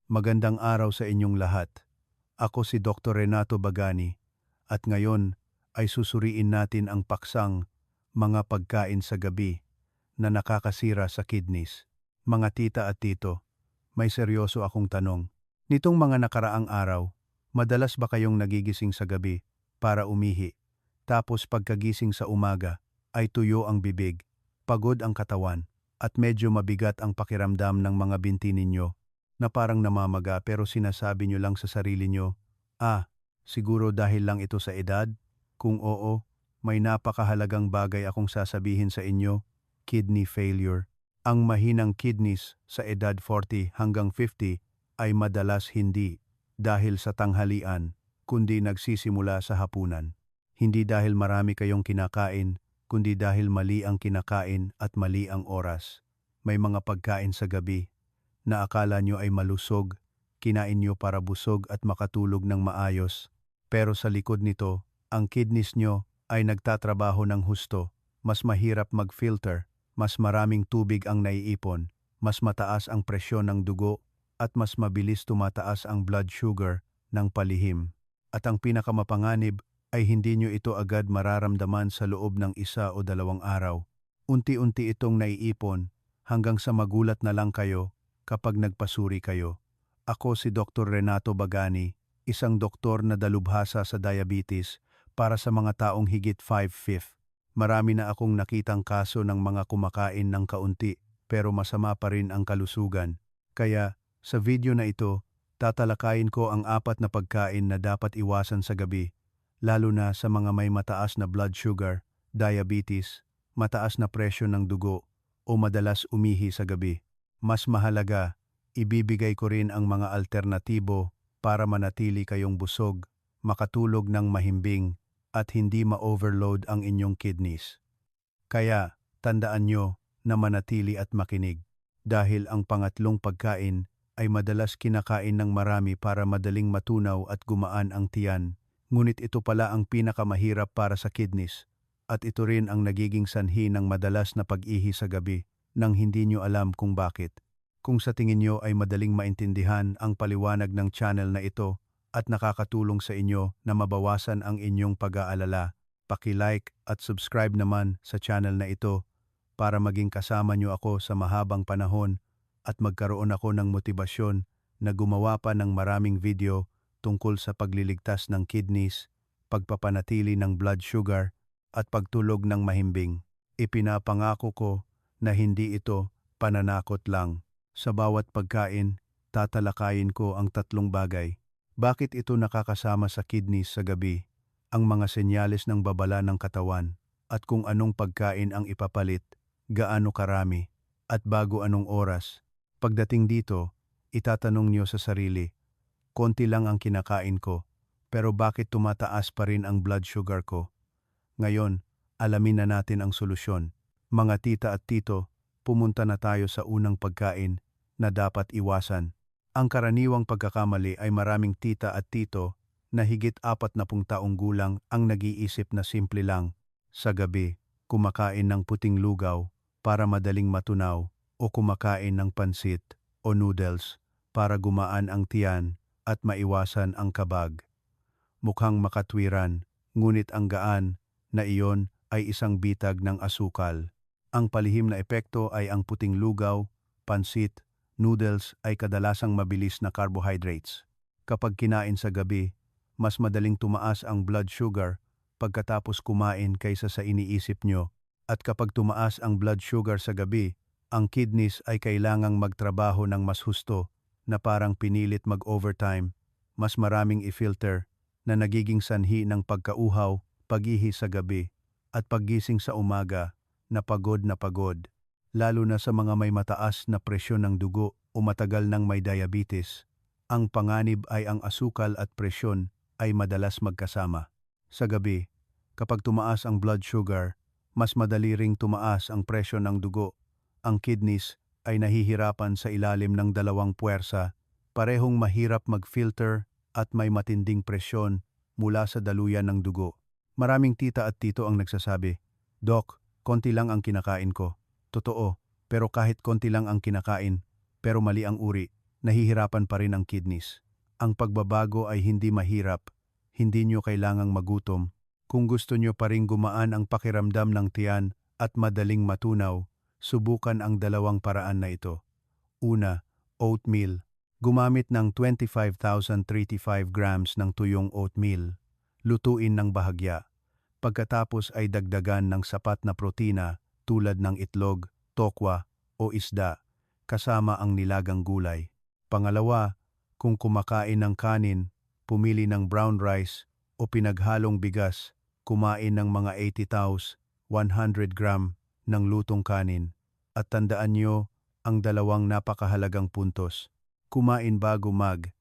Magandang araw sa inyong lahat. Ako si Dr. Renato Bagani at ngayon ay susuriin natin ang paksang mga pagkain sa gabi na nakakasira sa kidneys. Mga tita at tito, may seryoso akong tanong. Nitong mga nakaraang araw, madalas ba kayong nagigising sa gabi para umihi? Tapos pagkagising sa umaga ay tuyo ang bibig, pagod ang katawan, at medyo mabigat ang pakiramdam ng mga binti ninyo na parang namamaga pero sinasabi nyo lang sa sarili nyo, siguro dahil lang ito sa edad? Kung oo, may napakahalagang bagay akong sasabihin sa inyo, kidney failure. Ang mahinang kidneys sa edad 40 hanggang 50 ay madalas hindi dahil sa tanghalian, kundi nagsisimula sa hapunan. Hindi dahil marami kayong kinakain, kundi dahil mali ang kinakain at mali ang oras. May mga pagkain sa gabi na akala nyo ay malusog, kinain nyo para busog at makatulog ng maayos. Pero sa likod nito, ang kidneys nyo ay nagtatrabaho ng husto, mas mahirap mag-filter, mas maraming tubig ang naiipon, mas mataas ang presyon ng dugo, at mas mabilis tumataas ang blood sugar ng palihim. At ang pinakamapanganib ay hindi nyo ito agad mararamdaman sa loob ng 1 o 2 araw. Unti-unti itong naiipon hanggang sa magulat na lang kayo kapag nagpasuri kayo. Ako si Dr. Renato Bagani, isang doktor na dalubhasa sa diabetes para sa mga taong higit 5'5". Marami na akong nakitang kaso ng mga kumakain ng kaunti pero masama pa rin ang kalusugan. Kaya sa video na ito, tatalakayin ko ang 4 na pagkain na dapat iwasan sa gabi, lalo na sa mga may mataas na blood sugar, diabetes, mataas na presyon ng dugo, o madalas umihi sa gabi. Mas mahalaga, ibibigay ko rin ang mga alternatibo para manatili kayong busog, makatulog ng mahimbing, at hindi ma-overload ang inyong kidneys. Kaya, tandaan nyo na manatili at makinig. Dahil ang pangatlong pagkain ay madalas kinakain ng marami para madaling matunaw at gumaan ang tiyan. Ngunit ito pala ang pinakamahirap para sa kidneys. At ito rin ang nagiging sanhi ng madalas na pag-ihi sa gabi nang hindi nyo alam kung bakit. Kung sa tingin nyo ay madaling maintindihan ang paliwanag ng channel na ito at nakakatulong sa inyo na mabawasan ang inyong pag-aalala, paki-like at subscribe naman sa channel na ito para maging kasama nyo ako sa mahabang panahon at magkaroon ako ng motibasyon na gumawa pa ng maraming video tungkol sa pagliligtas ng kidneys, pagpapanatili ng blood sugar, at pagtulog ng mahimbing. Ipinapangako ko na hindi ito pananakot lang. Sa bawat pagkain, tatalakayin ko ang 3 bagay. Bakit ito nakakasama sa kidneys sa gabi? Ang mga senyales ng babala ng katawan, at kung anong pagkain ang ipapalit, gaano karami, at bago anong oras. Pagdating dito, itatanong nyo sa sarili, konti lang ang kinakain ko, pero bakit tumataas pa rin ang blood sugar ko? Ngayon, alamin na natin ang solusyon. Mga tita at tito, pumunta na tayo sa unang pagkain na dapat iwasan. Ang karaniwang pagkakamali ay maraming tita at tito na higit 40 taong gulang ang nag-iisip na simple lang. Sa gabi, kumakain ng puting lugaw para madaling matunaw o kumakain ng pansit o noodles para gumaan ang tiyan at maiwasan ang kabag. Mukhang makatwiran, ngunit ang gaan na iyon ay isang bitag ng asukal. Ang palihim na epekto ay ang puting lugaw, pansit, noodles ay kadalasang mabilis na carbohydrates. Kapag kinain sa gabi, mas madaling tumaas ang blood sugar pagkatapos kumain kaysa sa iniisip nyo. At kapag tumaas ang blood sugar sa gabi, ang kidneys ay kailangang magtrabaho ng mas husto na parang pinilit mag-overtime, mas maraming i-filter na nagiging sanhi ng pagkauhaw, pag-ihi sa gabi, at paggising sa umaga na pagod, lalo na sa mga may mataas na presyon ng dugo o matagal nang may diabetes. Ang panganib ay ang asukal at presyon ay madalas magkasama. Sa gabi, kapag tumaas ang blood sugar, mas madali ring tumaas ang presyon ng dugo. Ang kidneys ay nahihirapan sa ilalim ng 2 puwersa, parehong mahirap mag-filter at may matinding presyon mula sa daluyan ng dugo. Maraming tita at tito ang nagsasabi, "Doc, konti lang ang kinakain ko." Totoo, pero kahit konti lang ang kinakain, pero mali ang uri, nahihirapan pa rin ang kidneys. Ang pagbabago ay hindi mahirap, hindi nyo kailangang magutom. Kung gusto nyo pa rin gumaan ang pakiramdam ng tiyan at madaling matunaw, subukan ang dalawang paraan na ito. Una, oatmeal. Gumamit ng 25,035 grams ng tuyong oatmeal. Lutuin ng bahagya. Pagkatapos ay dagdagan ng sapat na protina tulad ng itlog, tokwa o isda, kasama ang nilagang gulay. Pangalawa, kung kumakain ng kanin, pumili ng brown rice o pinaghalong bigas, kumain ng mga 80 taus, 100 gram ng lutong kanin. At tandaan nyo ang dalawang napakahalagang puntos. Kumain bago 7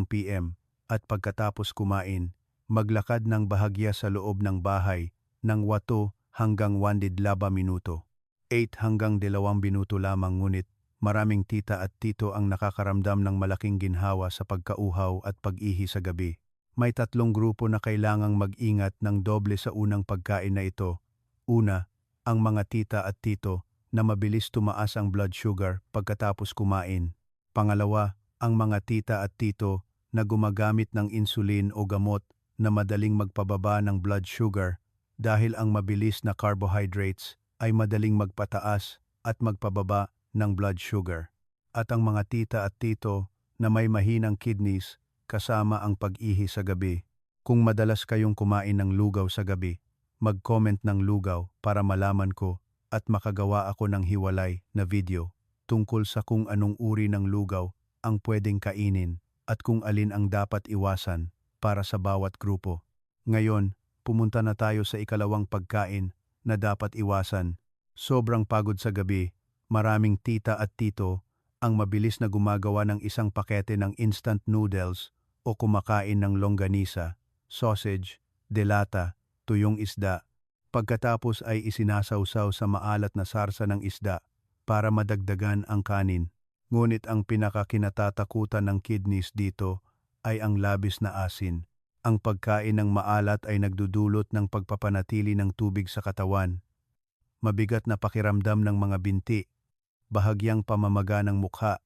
p.m. at pagkatapos kumain, maglakad ng bahagya sa loob ng bahay ng 8 hanggang 12 minuto. 8 hanggang 2 minuto lamang, ngunit maraming tita at tito ang nakakaramdam ng malaking ginhawa sa pagkauhaw at pag-ihi sa gabi. May 3 grupo na kailangang mag-ingat ng doble sa unang pagkain na ito. Una, ang mga tita at tito na mabilis tumaas ang blood sugar pagkatapos kumain. Pangalawa, ang mga tita at tito na gumagamit ng insulin o gamot na madaling magpababa ng blood sugar dahil ang mabilis na carbohydrates ay madaling magpataas at magpababa ng blood sugar. At ang mga tita at tito na may mahinang kidneys kasama ang pag-ihi sa gabi. Kung madalas kayong kumain ng lugaw sa gabi, mag-comment ng lugaw para malaman ko at makagawa ako ng hiwalay na video tungkol sa kung anong uri ng lugaw ang pwedeng kainin at kung alin ang dapat iwasan para sa bawat grupo. Ngayon, pumunta na tayo sa ikalawang pagkain na dapat iwasan. Sobrang pagod sa gabi, maraming tita at tito ang mabilis na gumagawa ng isang pakete ng instant noodles o kumakain ng longganisa, sausage, delata, tuyong isda. Pagkatapos ay isinasawsaw sa maalat na sarsa ng isda para madagdagan ang kanin. Ngunit ang pinakakinatatakutan ng kidneys dito ay ang labis na asin. Ang pagkain ng maalat ay nagdudulot ng pagpapanatili ng tubig sa katawan, mabigat na pakiramdam ng mga binti, bahagyang pamamaga ng mukha,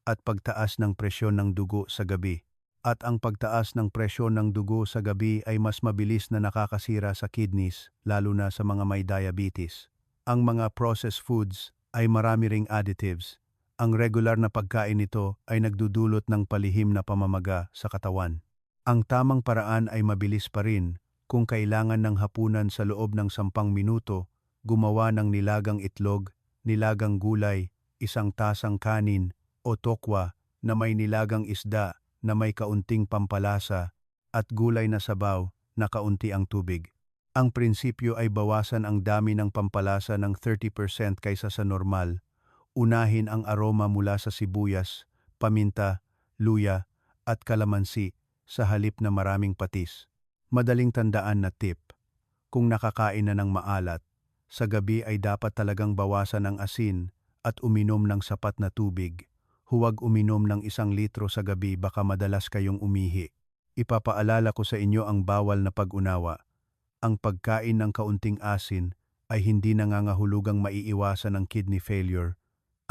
at pagtaas ng presyon ng dugo sa gabi. At ang pagtaas ng presyon ng dugo sa gabi ay mas mabilis na nakakasira sa kidneys, lalo na sa mga may diabetes. Ang mga processed foods ay marami ring additives. Ang regular na pagkain nito ay nagdudulot ng palihim na pamamaga sa katawan. Ang tamang paraan ay mabilis pa rin. Kung kailangan ng hapunan sa loob ng 10 minuto, gumawa ng nilagang itlog, nilagang gulay, 1 tasang kanin o tokwa na may nilagang isda na may kaunting pampalasa at gulay na sabaw na kaunti ang tubig. Ang prinsipyo ay bawasan ang dami ng pampalasa ng 30% kaysa sa normal. Unahin ang aroma mula sa sibuyas, paminta, luya at kalamansi sa halip na maraming patis. Madaling tandaan na tip: kung nakakain na ng maalat, sa gabi ay dapat talagang bawasan ang asin at uminom ng sapat na tubig. Huwag uminom ng 1 litro sa gabi, baka madalas kayong umihi. Ipapaalala ko sa inyo ang bawal na pag-unawa. Ang pagkain ng kaunting asin ay hindi nangangahulugang maiiwasan ang kidney failure.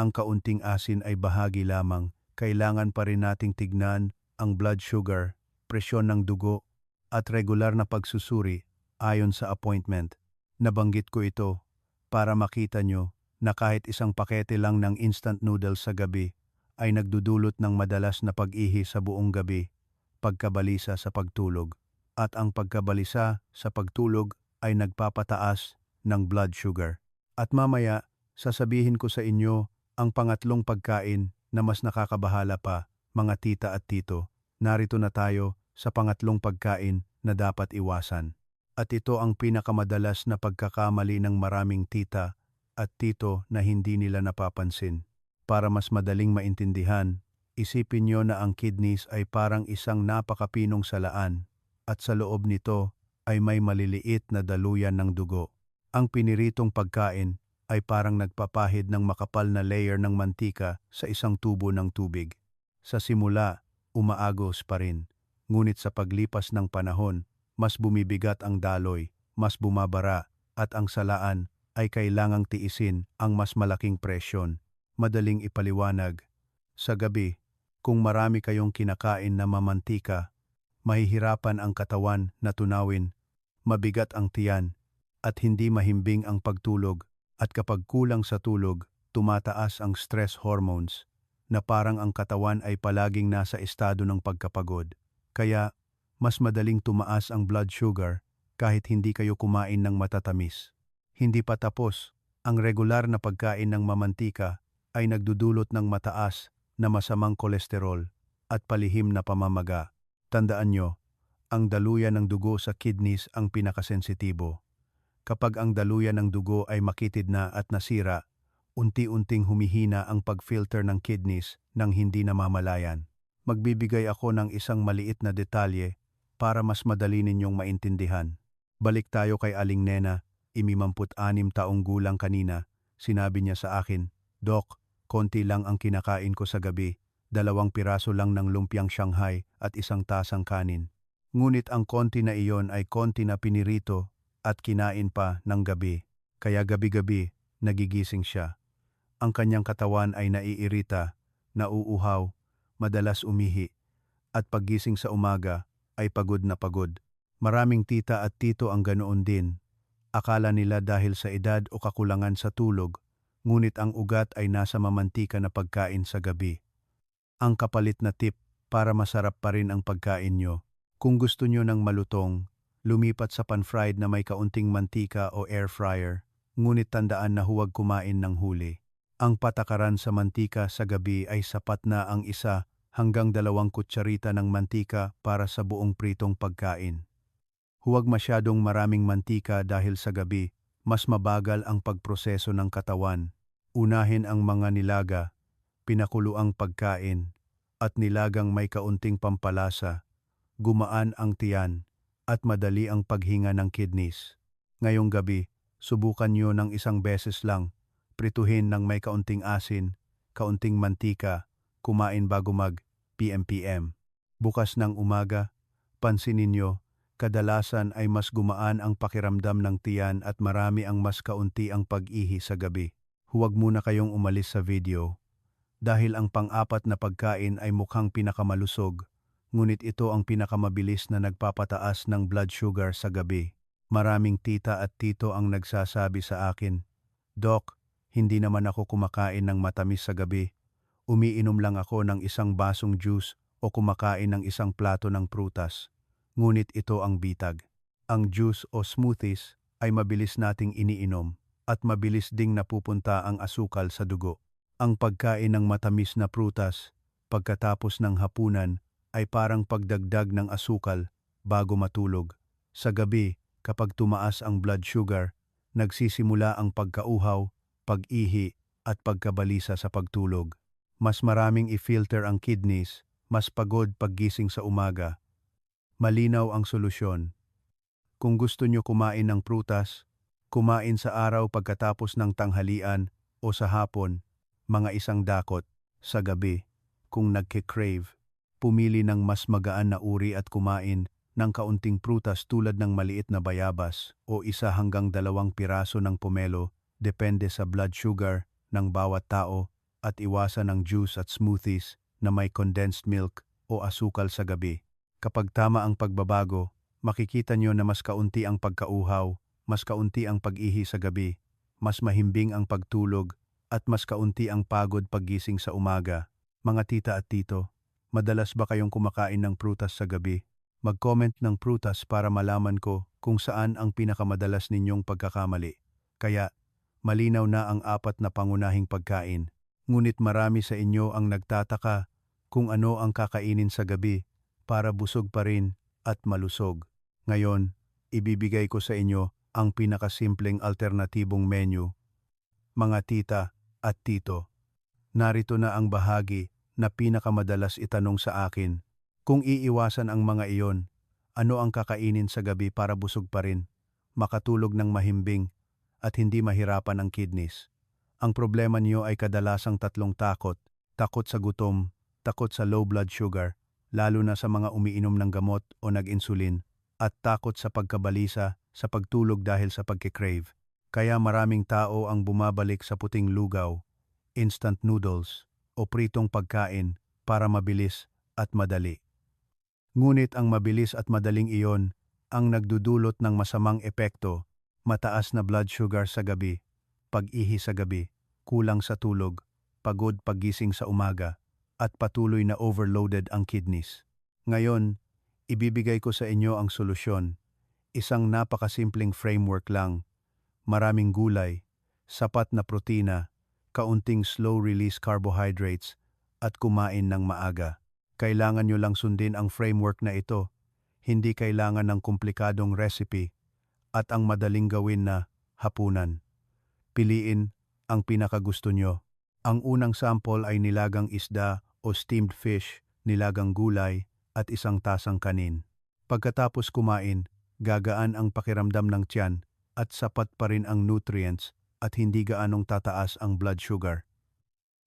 Ang kaunting asin ay bahagi lamang. Kailangan pa rin nating tignan ang blood sugar, presyon ng dugo, at regular na pagsusuri ayon sa appointment. Nabanggit ko ito para makita nyo na kahit 1 pakete lang ng instant noodles sa gabi ay nagdudulot ng madalas na pag-ihi sa buong gabi, pagkabalisa sa pagtulog. At ang pagkabalisa sa pagtulog ay nagpapataas ng blood sugar. At mamaya, sasabihin ko sa inyo ang pangatlong pagkain na mas nakakabahala pa, mga tita at tito. Narito na tayo sa pangatlong pagkain na dapat iwasan. At ito ang pinakamadalas na pagkakamali ng maraming tita at tito na hindi nila napapansin. Para mas madaling maintindihan, isipin nyo na ang kidneys ay parang isang napakapinong salaan at sa loob nito ay may maliliit na daluyan ng dugo. Ang piniritong pagkain ay parang nagpapahid ng makapal na layer ng mantika sa isang tubo ng tubig. Sa simula, umaagos pa rin. Ngunit sa paglipas ng panahon, mas bumibigat ang daloy, mas bumabara, at ang salaan ay kailangang tiisin ang mas malaking presyon. Madaling ipaliwanag. Sa gabi, Kung marami kayong kinakain na mamantika, mahihirapan ang katawan na tunawin, mabigat ang tiyan, at hindi mahimbing ang pagtulog. At kapag kulang sa tulog, tumataas ang stress hormones, na parang ang katawan ay palaging nasa estado ng pagkapagod. Kaya, mas madaling tumaas ang blood sugar kahit hindi kayo kumain ng matatamis. Hindi pa tapos, ang regular na pagkain ng mamantika ay nagdudulot ng mataas na masamang kolesterol at palihim na pamamaga. Tandaan nyo, ang daluyan ng dugo sa kidneys ang pinakasensitibo. Kapag ang daluyan ng dugo ay makitid na at nasira, unti-unting humihina ang pag-filter ng kidneys nang hindi namamalayan. Magbibigay ako ng isang maliit na detalye para mas madali ninyong maintindihan. Balik tayo kay Aling Nena, 56 taong gulang kanina. Sinabi niya sa akin, "Dok, konti lang ang kinakain ko sa gabi, 2 piraso lang ng lumpiang Shanghai at 1 tasang kanin." Ngunit ang konti na iyon ay konti na pinirito at kinain pa ng gabi. Kaya gabi-gabi, nagigising siya. Ang kanyang katawan ay naiirita, nauuhaw, madalas umihi, at paggising sa umaga ay pagod na pagod. Maraming tita at tito ang ganoon din. Akala nila dahil sa edad o kakulangan sa tulog, ngunit ang ugat ay nasa mamantika na pagkain sa gabi. Ang kapalit na tip para masarap pa rin ang pagkain nyo. Kung gusto nyo ng malutong, lumipat sa pan-fried na may kaunting mantika o air fryer, ngunit tandaan na huwag kumain ng huli. Ang patakaran sa mantika sa gabi ay sapat na ang 1 hanggang 2 kutsarita ng mantika para sa buong pritong pagkain. Huwag masyadong maraming mantika dahil sa gabi, mas mabagal ang pagproseso ng katawan. Unahin ang mga nilaga, pinakuluang pagkain, at nilagang may kaunting pampalasa. Gumaan ang tiyan, at madali ang paghinga ng kidneys. Ngayong gabi, subukan nyo ng 1 beses lang, prituhin ng may kaunting asin, kaunting mantika, kumain bago mag-PM. Bukas ng umaga, pansinin nyo, kadalasan ay mas gumaan ang pakiramdam ng tiyan at marami ang mas kaunti ang pag-ihi sa gabi. Huwag muna kayong umalis sa video, dahil ang pang-4 na pagkain ay mukhang pinakamalusog, ngunit ito ang pinakamabilis na nagpapataas ng blood sugar sa gabi. Maraming tita at tito ang nagsasabi sa akin, "Dok, hindi naman ako kumakain ng matamis sa gabi. Umiinom lang ako ng 1 basong juice o kumakain ng 1 plato ng prutas." Ngunit ito ang bitag. Ang juice o smoothies ay mabilis nating iniinom at mabilis ding napupunta ang asukal sa dugo. Ang pagkain ng matamis na prutas pagkatapos ng hapunan ay parang pagdagdag ng asukal bago matulog. Sa gabi, kapag tumaas ang blood sugar, nagsisimula ang pagkauhaw, pag-ihi at pagkabalisa sa pagtulog. Mas maraming i-filter ang kidneys, mas pagod paggising sa umaga. Malinaw ang solusyon. Kung gusto nyo kumain ng prutas, kumain sa araw pagkatapos ng tanghalian o sa hapon, mga 1 dakot. Sa gabi, kung nagke-crave, pumili ng mas magaan na uri at kumain ng kaunting prutas tulad ng maliit na bayabas o 1 hanggang 2 piraso ng pomelo, depende sa blood sugar ng bawat tao, at iwasan ang juice at smoothies na may condensed milk o asukal sa gabi. Kapag tama ang pagbabago, makikita nyo na mas kaunti ang pagkauhaw, mas kaunti ang pag-ihi sa gabi, mas mahimbing ang pagtulog, at mas kaunti ang pagod paggising sa umaga. Mga tita at tito, madalas ba kayong kumakain ng prutas sa gabi? Mag-comment ng prutas para malaman ko kung saan ang pinakamadalas ninyong pagkakamali. Kaya, malinaw na ang 4 na pangunahing pagkain. Ngunit marami sa inyo ang nagtataka kung ano ang kakainin sa gabi para busog pa rin at malusog. Ngayon, ibibigay ko sa inyo ang pinakasimpleng alternatibong menu. Mga tita at tito, narito na ang bahagi na pinakamadalas itanong sa akin. Kung iiwasan ang mga iyon, ano ang kakainin sa gabi para busog pa rin, makatulog ng mahimbing, at hindi mahirapan ang kidneys? Ang problema niyo ay kadalasang 3 takot. Takot sa gutom, takot sa low blood sugar, lalo na sa mga umiinom ng gamot o nag-insulin, at takot sa pagkabalisa sa pagtulog dahil sa pagkikrave. Kaya maraming tao ang bumabalik sa puting lugaw, instant noodles, o pritong pagkain para mabilis at madali. Ngunit ang mabilis at madaling iyon ang nagdudulot ng masamang epekto, mataas na blood sugar sa gabi, pag-ihi sa gabi, kulang sa tulog, pagod paggising sa umaga, at patuloy na overloaded ang kidneys. Ngayon, ibibigay ko sa inyo ang solusyon. Isang napakasimpleng framework lang, maraming gulay, sapat na protina, kaunting slow-release carbohydrates, at kumain ng maaga. Kailangan nyo lang sundin ang framework na ito, hindi kailangan ng komplikadong recipe, at ang madaling gawin na hapunan. Piliin ang pinakagusto nyo. Ang unang sample ay nilagang isda o steamed fish, nilagang gulay, at isang tasang kanin. Pagkatapos kumain, gagaan ang pakiramdam ng tiyan at sapat pa rin ang nutrients at hindi gaanong tataas ang blood sugar.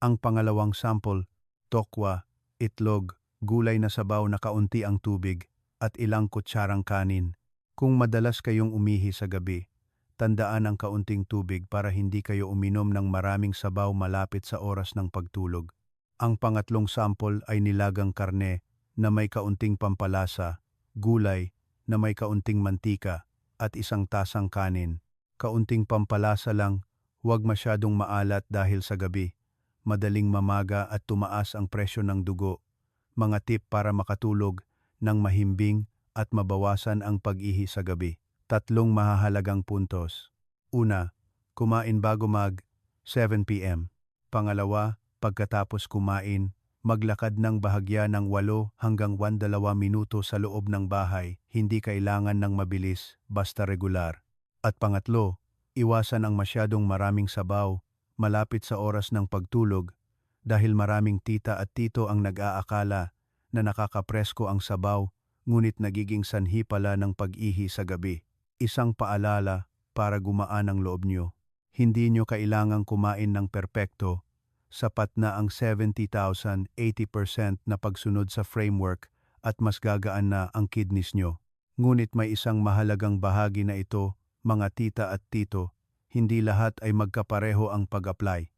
Ang pangalawang sample, tokwa, itlog, gulay na sabaw na kaunti ang tubig, at ilang kutsarang kanin. Kung madalas kayong umihi sa gabi, tandaan ang kaunting tubig para hindi kayo uminom ng maraming sabaw malapit sa oras ng pagtulog. Ang pangatlong sample ay nilagang karne na may kaunting pampalasa, gulay na may kaunting mantika, at isang tasang kanin. Kaunting pampalasa lang, huwag masyadong maalat dahil sa gabi. Madaling mamaga at tumaas ang presyo ng dugo. Mga tip para makatulog ng mahimbing at mabawasan ang pag-ihi sa gabi. 3 mahahalagang puntos. Una, kumain bago mag 7 p.m. Pangalawa, pagkatapos kumain, maglakad ng bahagya ng 8 hanggang 12 minuto sa loob ng bahay, hindi kailangan ng mabilis, basta regular. At pangatlo, iwasan ang masyadong maraming sabaw, malapit sa oras ng pagtulog, dahil maraming tita at tito ang nag-aakala na nakakapresko ang sabaw, ngunit nagiging sanhi pala ng pag-ihi sa gabi. Isang paalala para gumaan ang loob nyo. Hindi nyo kailangang kumain ng perpekto, sapat na ang 70,000, 80% na pagsunod sa framework at mas gagaan na ang kidneys nyo. Ngunit may isang mahalagang bahagi na ito, mga tita at tito, hindi lahat ay magkapareho ang pag-apply.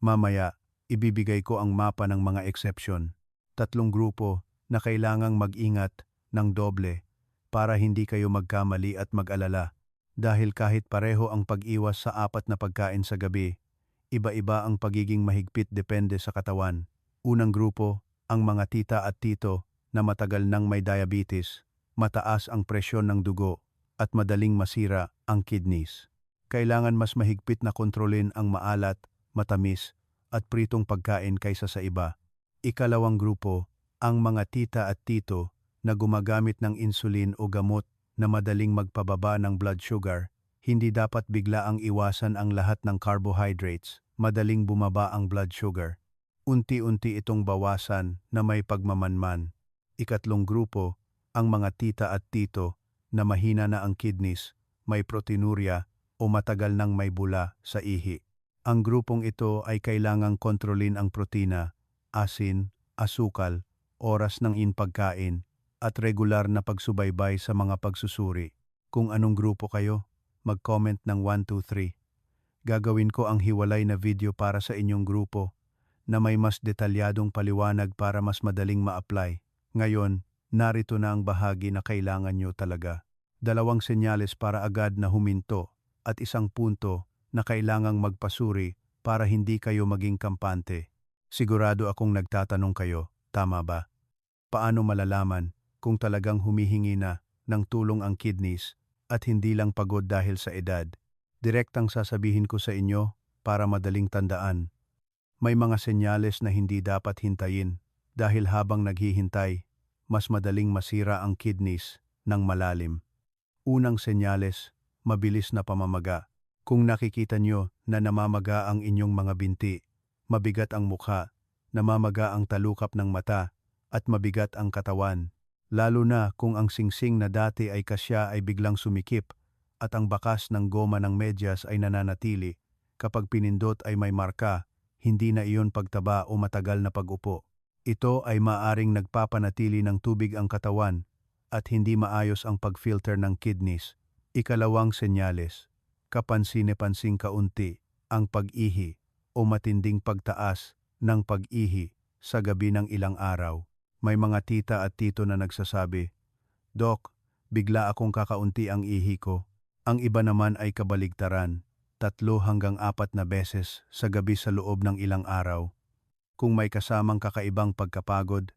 Mamaya, ibibigay ko ang mapa ng mga exception. 3 grupo na kailangang mag-ingat ng doble para hindi kayo magkamali at mag-alala. Dahil kahit pareho ang pag-iwas sa 4 na pagkain sa gabi, iba-iba ang pagiging mahigpit depende sa katawan. Unang grupo, ang mga tita at tito na matagal nang may diabetes, mataas ang presyon ng dugo, at madaling masira ang kidneys. Kailangan mas mahigpit na kontrolin ang maalat, matamis, at pritong pagkain kaysa sa iba. Ikalawang grupo, ang mga tita at tito na gumagamit ng insulin o gamot na madaling magpababa ng blood sugar. Hindi dapat bigla ang iwasan ang lahat ng carbohydrates, madaling bumaba ang blood sugar. Unti-unti itong bawasan na may pagmamanman. Ikatlong grupo, ang mga tita at tito na mahina na ang kidneys, may proteinuria o matagal nang may bula sa ihi. Ang grupong ito ay kailangang kontrolin ang protina, asin, asukal, oras ng pagkain, at regular na pagsubaybay sa mga pagsusuri. Kung anong grupo kayo, mag-comment ng 1, 2, 3. Gagawin ko ang hiwalay na video para sa inyong grupo na may mas detalyadong paliwanag para mas madaling ma-apply. Ngayon, narito na ang bahagi na kailangan nyo talaga. 2 senyales para agad na huminto at 1 punto na kailangang magpasuri para hindi kayo maging kampante. Sigurado akong nagtatanong kayo, tama ba? Paano malalaman kung talagang humihingi na ng tulong ang kidneys at hindi lang pagod dahil sa edad? Direktang sasabihin ko sa inyo para madaling tandaan. May mga senyales na hindi dapat hintayin dahil habang naghihintay, mas madaling masira ang kidneys ng malalim. Unang senyales, mabilis na pamamaga. Kung nakikita nyo na namamaga ang inyong mga binti, mabigat ang mukha, namamaga ang talukap ng mata, at mabigat ang katawan, lalo na kung ang singsing na dati ay kasya ay biglang sumikip at ang bakas ng goma ng medyas ay nananatili, kapag pinindot ay may marka, hindi na iyon pagtaba o matagal na pag-upo. Ito ay maaring nagpapanatili ng tubig ang katawan at hindi maayos ang pag-filter ng kidneys. Ikalawang senyales, kapansin-pansing kaunti ang pag-ihi o matinding pagtaas ng pag-ihi sa gabi ng ilang araw. May mga tita at tito na nagsasabi, "Dok, bigla akong kakaunti ang ihi ko." Ang iba naman ay kabaligtaran, 3 hanggang 4 na beses sa gabi sa loob ng ilang araw. Kung may kasamang kakaibang pagkapagod,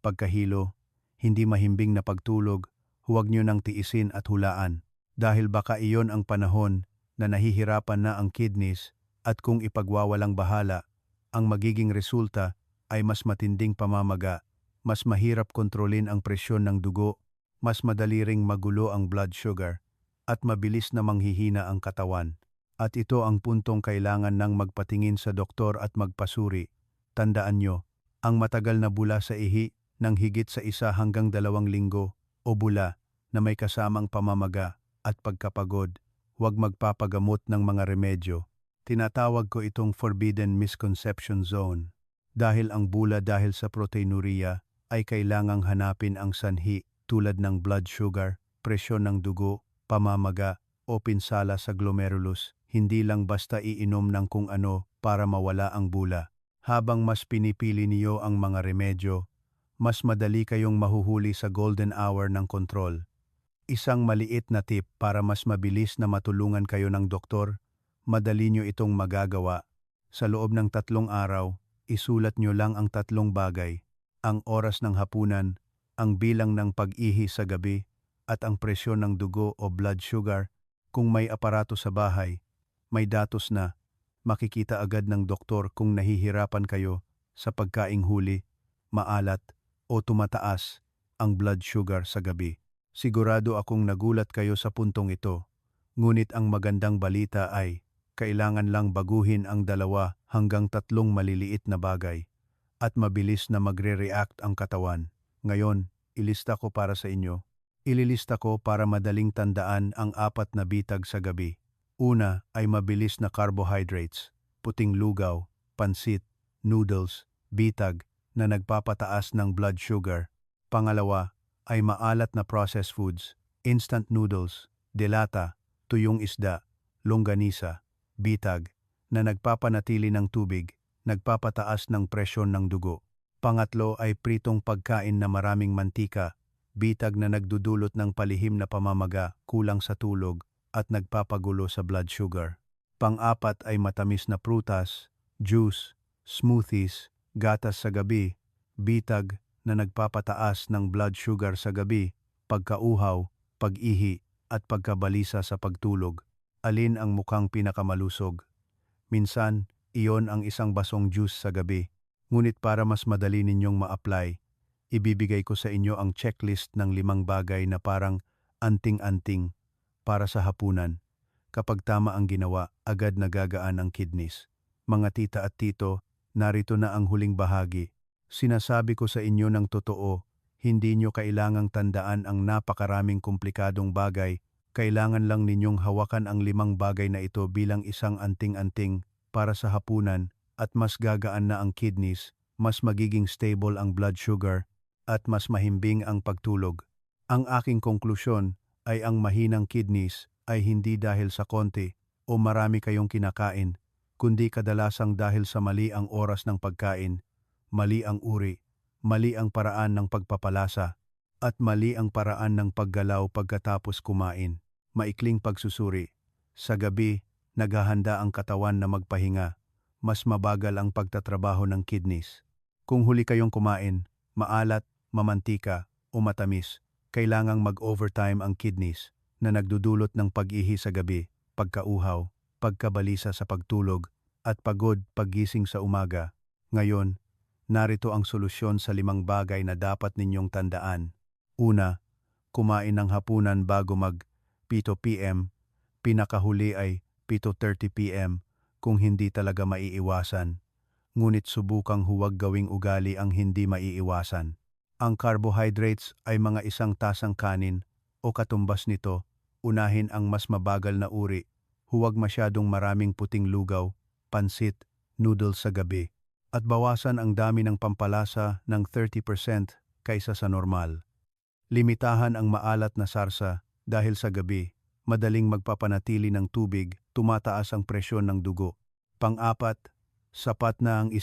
pagkahilo, hindi mahimbing na pagtulog, huwag niyo nang tiisin at hulaan. Dahil baka iyon ang panahon na nahihirapan na ang kidneys at kung ipagwawalang bahala, ang magiging resulta ay mas matinding pamamaga, mas mahirap kontrolin ang presyon ng dugo, mas madali ring magulo ang blood sugar, at mabilis na manghihina ang katawan. At ito ang puntong kailangan ng magpatingin sa doktor at magpasuri. Tandaan nyo, ang matagal na bula sa ihi ng higit sa 1 hanggang 2 linggo o bula na may kasamang pamamaga at pagkapagod, huwag magpapagamot ng mga remedyo. Tinatawag ko itong forbidden misconception zone. Dahil ang bula dahil sa proteinuria ay kailangang hanapin ang sanhi tulad ng blood sugar, presyon ng dugo, pamamaga o pinsala sa glomerulus. Hindi lang basta iinom ng kung ano para mawala ang bula. Habang mas pinipili niyo ang mga remedyo, mas madali kayong mahuhuli sa golden hour ng kontrol. Isang maliit na tip para mas mabilis na matulungan kayo ng doktor, madali nyo itong magagawa. Sa loob ng 3 araw, isulat nyo lang ang 3 bagay: ang oras ng hapunan, ang bilang ng pag-ihi sa gabi, at ang presyon ng dugo o blood sugar. Kung may aparato sa bahay, may datos na, makikita agad ng doktor kung nahihirapan kayo sa pagkaing huli, maalat, o tumataas ang blood sugar sa gabi. Sigurado akong nagulat kayo sa puntong ito, ngunit ang magandang balita ay kailangan lang baguhin ang 2 hanggang 3 maliliit na bagay at mabilis na magre-react ang katawan. Ngayon, ilista ko para sa inyo. Ililista ko para madaling tandaan ang 4 na bitag sa gabi. Una ay mabilis na carbohydrates, puting lugaw, pansit, noodles, bitag na nagpapataas ng blood sugar. Pangalawa ay maalat na processed foods, instant noodles, delata, tuyong isda, longganisa, bitag na nagpapanatili ng tubig, nagpapataas ng presyon ng dugo. Pangatlo ay pritong pagkain na maraming mantika, bitag na nagdudulot ng palihim na pamamaga, kulang sa tulog, at nagpapagulo sa blood sugar. Pang-apat ay matamis na prutas, juice, smoothies, gatas sa gabi, bitag na nagpapataas ng blood sugar sa gabi, pagkauhaw, pag-ihi, at pagkabalisa sa pagtulog. Alin ang mukhang pinakamalusog? Minsan, iyon ang isang basong juice sa gabi. Ngunit para mas madali ninyong ma-apply, ibibigay ko sa inyo ang checklist ng 5 bagay na parang anting-anting para sa hapunan. Kapag tama ang ginawa, agad nagagaan ang kidneys. Mga tita at tito, narito na ang huling bahagi. Sinasabi ko sa inyo ng totoo, hindi nyo kailangang tandaan ang napakaraming komplikadong bagay. Kailangan lang ninyong hawakan ang 5 bagay na ito bilang isang anting-anting para sa hapunan at mas gagaan na ang kidneys, mas magiging stable ang blood sugar, at mas mahimbing ang pagtulog. Ang aking konklusyon ay ang mahinang kidneys ay hindi dahil sa konti o marami kayong kinakain, kundi kadalasang dahil sa mali ang oras ng pagkain, mali ang uri, mali ang paraan ng pagpapalasa, at mali ang paraan ng paggalaw pagkatapos kumain. Maikling pagsusuri. Sa gabi, naghahanda ang katawan na magpahinga. Mas mabagal ang pagtatrabaho ng kidneys. Kung huli kayong kumain, maalat, mamantika, o matamis, kailangang mag-overtime ang kidneys na nagdudulot ng pag-ihi sa gabi, pagkauhaw, pagkabalisa sa pagtulog, at pagod paggising sa umaga. Ngayon, narito ang solusyon sa 5 bagay na dapat ninyong tandaan. Una, kumain ng hapunan bago mag-7 p.m. Pinakahuli ay 7:30 p.m. kung hindi talaga maiiwasan. Ngunit subukang huwag gawing ugali ang hindi maiiwasan. Ang carbohydrates ay mga 1 tasang kanin o katumbas nito. Unahin ang mas mabagal na uri. Huwag masyadong maraming puting lugaw, pansit, noodles sa gabi. At bawasan ang dami ng pampalasa ng 30% kaysa sa normal. Limitahan ang maalat na sarsa dahil sa gabi, madaling magpapanatili ng tubig, tumataas ang presyon ng dugo. Pang-4, sapat na ang 1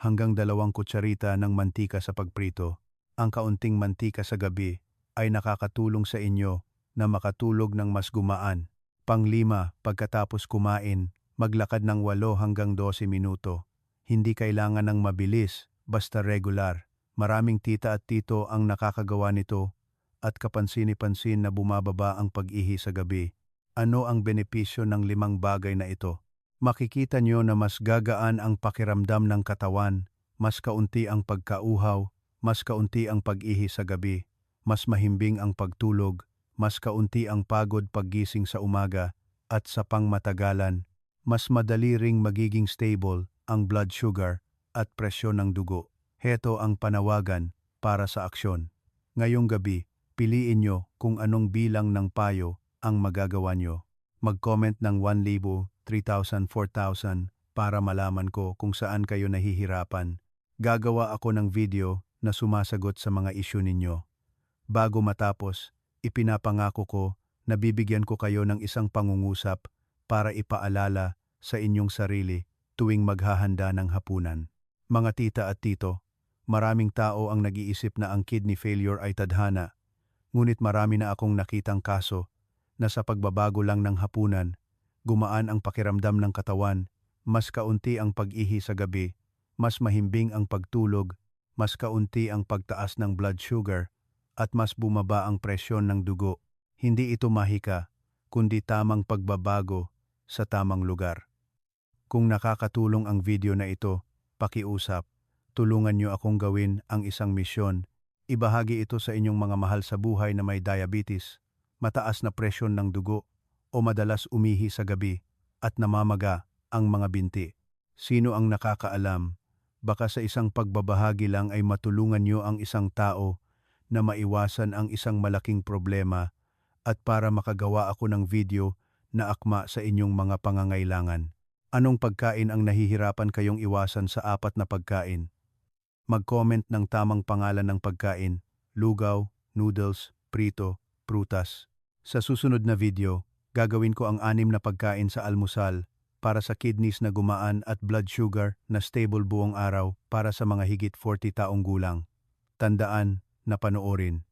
hanggang 2 kutsarita ng mantika sa pagprito. Ang kaunting mantika sa gabi ay nakakatulong sa inyo na makatulog ng mas gumaan. Pang-5, pagkatapos kumain, maglakad ng 8 hanggang 12 minuto. Hindi kailangan ng mabilis, basta regular. Maraming tita at tito ang nakakagawa nito at kapansin-pansin na bumababa ang pag-ihi sa gabi. Ano ang benepisyo ng 5 bagay na ito? Makikita nyo na mas gagaan ang pakiramdam ng katawan, mas kaunti ang pagkauhaw, mas kaunti ang pag-ihi sa gabi, mas mahimbing ang pagtulog, mas kaunti ang pagod paggising sa umaga, at sa pangmatagalan, mas madali ring magiging stable ang blood sugar at presyon ng dugo. Heto ang panawagan para sa aksyon. Ngayong gabi, piliin nyo kung anong bilang ng payo ang magagawa nyo. Mag-comment ng 1,000, 3,000, 4,000 para malaman ko kung saan kayo nahihirapan. Gagawa ako ng video na sumasagot sa mga isyu ninyo. Bago matapos, ipinapangako ko na bibigyan ko kayo ng isang pangungusap para ipaalala sa inyong sarili tuwing maghahanda ng hapunan. Mga tita at tito, maraming tao ang nag-iisip na ang kidney failure ay tadhana, ngunit marami na akong nakitang kaso na sa pagbabago lang ng hapunan, gumaan ang pakiramdam ng katawan, mas kaunti ang pag-ihi sa gabi, mas mahimbing ang pagtulog, mas kaunti ang pagtaas ng blood sugar, at mas bumaba ang presyon ng dugo. Hindi ito mahika, kundi tamang pagbabago sa tamang lugar. Kung nakakatulong ang video na ito, pakiusap, tulungan niyo akong gawin ang isang misyon. Ibahagi ito sa inyong mga mahal sa buhay na may diabetes, mataas na presyon ng dugo, o madalas umihi sa gabi, at namamaga ang mga binti. Sino ang nakakaalam? Baka sa isang pagbabahagi lang ay matulungan niyo ang isang tao na maiwasan ang isang malaking problema, at para makagawa ako ng video na akma sa inyong mga pangangailangan. Anong pagkain ang nahihirapan kayong iwasan sa 4 na pagkain? Mag-comment ng tamang pangalan ng pagkain, lugaw, noodles, prito, prutas. Sa susunod na video, gagawin ko ang 6 na pagkain sa almusal para sa kidneys na gumaan at blood sugar na stable buong araw para sa mga higit 40 taong gulang. Tandaan na panoorin.